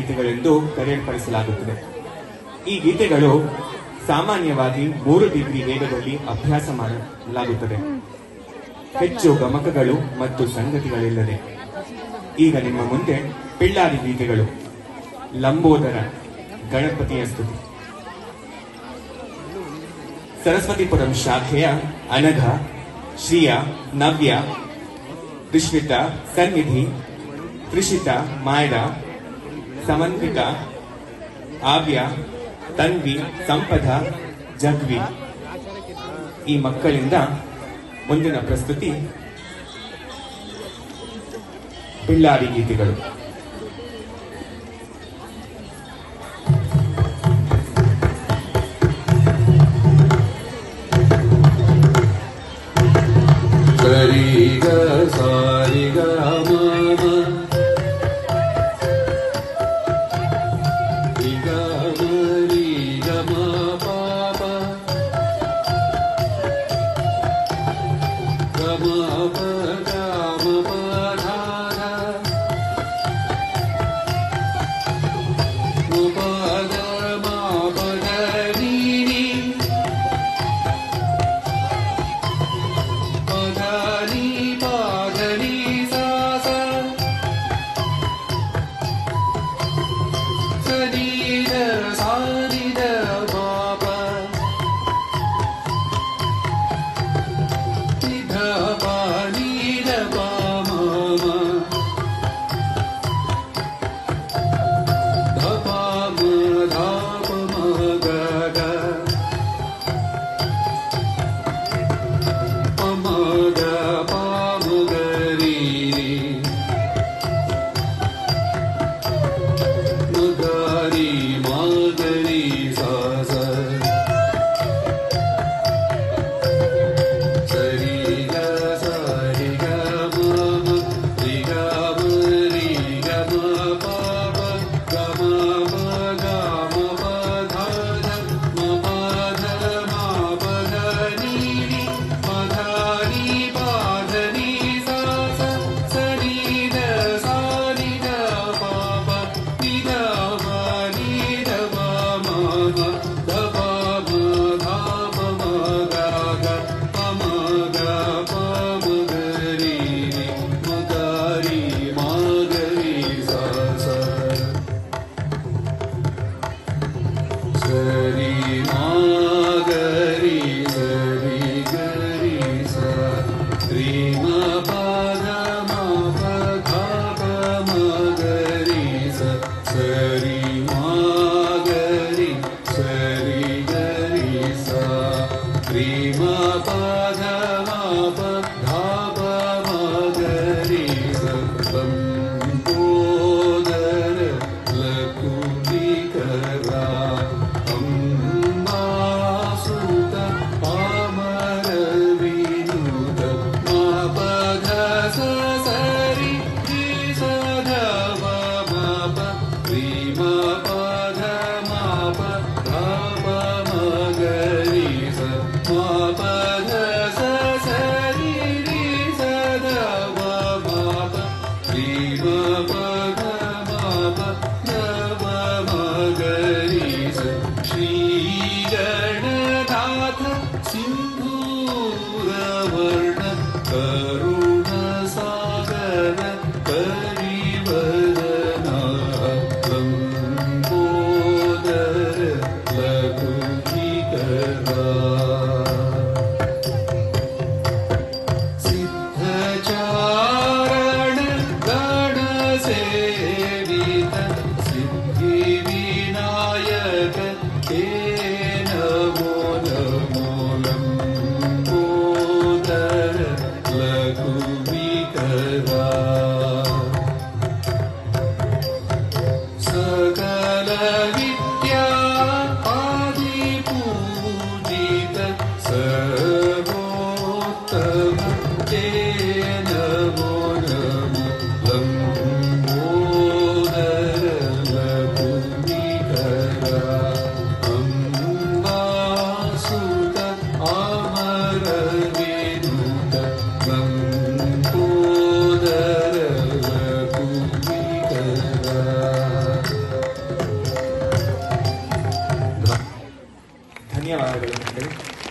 ಗೀತೆಗಳೆಂದು ಕರೆಯಲ್ಪಡಿಸಲಾಗುತ್ತದೆ. ಈ ಗೀತೆಗಳು ಸಾಮಾನ್ಯವಾಗಿ 3 ಡಿಗ್ರಿ ವೇಗದಲ್ಲಿ ಅಭ್ಯಾಸ ಮಾಡಲಾಗುತ್ತದೆ, ಹೆಚ್ಚು ಗಮಕಗಳು ಮತ್ತು ಸಂಗತಿಗಳಿಲ್ಲದೆ. ಈಗ ನಿಮ್ಮ ಮುಂದೆ ಪಿಳ್ಳಾರಿ ಗೀತೆಗಳು. ಲಂಬೋದರ, ಗಣಪತಿಯ ಸ್ತುತಿ. ಸರಸ್ವತಿಪುರಂ ಶಾಖೆಯ ಅನಘ, ಶ್ರಿಯ, ನವ್ಯ, ದುಷ್ಮಿತಾ, ಸನ್ನಿಧಿ, ತ್ರಿಷಿತಾ, ಮಾಯರಾ, ಸಮನ್ವಿತಾ, ಆವ್ಯ, ತನ್ವಿ, ಸಂಪದ, ಜಗ್ವಿ ಈ ಮಕ್ಕಳಿಂದ ಮುಂದಿನ ಪ್ರಸ್ತುತಿ ಪಿಳ್ಳಾರಿ ಗೀತೆಗಳು. ಸರಿಗ ಸಾರಿಗ ಮಮ ಈಗ ಮರಿ ಗಮ ಪಾಪ ಗಮ ಪ ಗಮ ಪಧಾರ ಉಪದ ಮಾಪದ ನೀರಿ ಪಧನಿ ಪಾಧನಿ ಸಾಸ ಸನಿದ ಸಾನಿದ ಪಾಪ ನಿಧ ಪಾನಿದ ಪಾಮ ಧಪಾಮ ಧಾಪ ಮಗ ಪಮಗ ಪಾಮಗರಿ ಮಗರಿ ಮಾಗರಿ ಸಾಸ ಸರಿಗ ಸರಿಗ ಮಮ ರಿಗ ಮರಿ ಗಮ ಪಾಪ ಗಮ ಗಮ ಪಧಾರ ಮಪಧ ಮಾಪಧ ನೀರಿ ಪಧಾನಿ ಪಾಧನಿ ಸಾಸ ಸರಿದ ಸಾರಿದ ಪಾಪ ನಿದ ಮನಿದ ಮಮ ಧಪ ಧಾಪ ಮಗ ಪಮಗ ಪಮಗರಿ ಮಗರಿ ಮಾಗರಿ ಸಾಸ ಸರಿ ಮಾಗರಿ ಸರಿ ಗರಿ ಸ ಶ್ರೀ ಮ ಪದ ಮ ಧಾಪ ಮಗರಿ ಸ ಸರಿ ಮಾಗರಿ ಸರಿ ಗರಿ ಸ ಶ್ರೀ ಮ ಪದ ಮ ಧಾಪ ಮಗರಿ ಸ ಲಂಬೋದರ ಲಕುಲಿಕರ ಅಂಬಾಸುತ ಪಾಮರ ವಿನುತ ಮಾಪಧ ಸ ಸರಿ ಸದ ಮಾಪ ಪ್ರೀಮ ಪಧ ಮಾಪ ಧಾಪ ಮಗರಿ ಸ ಮಾಪಧ ಸ ಸರಿ ಸದ ಮಾಪ ಪ್ರೀಮ ಪಧ ಮಾಪ ಧಪ ಮಗರಿ ಸ ಶ್ರೀ ಗಣನಾಥ ಸಿಂಧೂರ ವರ್ಣ ಕರುಣ ಸಾಗರ ಪರಿವದನ ಲಂಬೋದರ ಲಘುಚಿಕರ ಸಿದ್ಧಚಾರಣ ಗಣ ಸೇವಿತ ಸಿದ್ಧಿ ಧನ್ಯವಾದಗಳು ಮಕ್ಕಳೇ.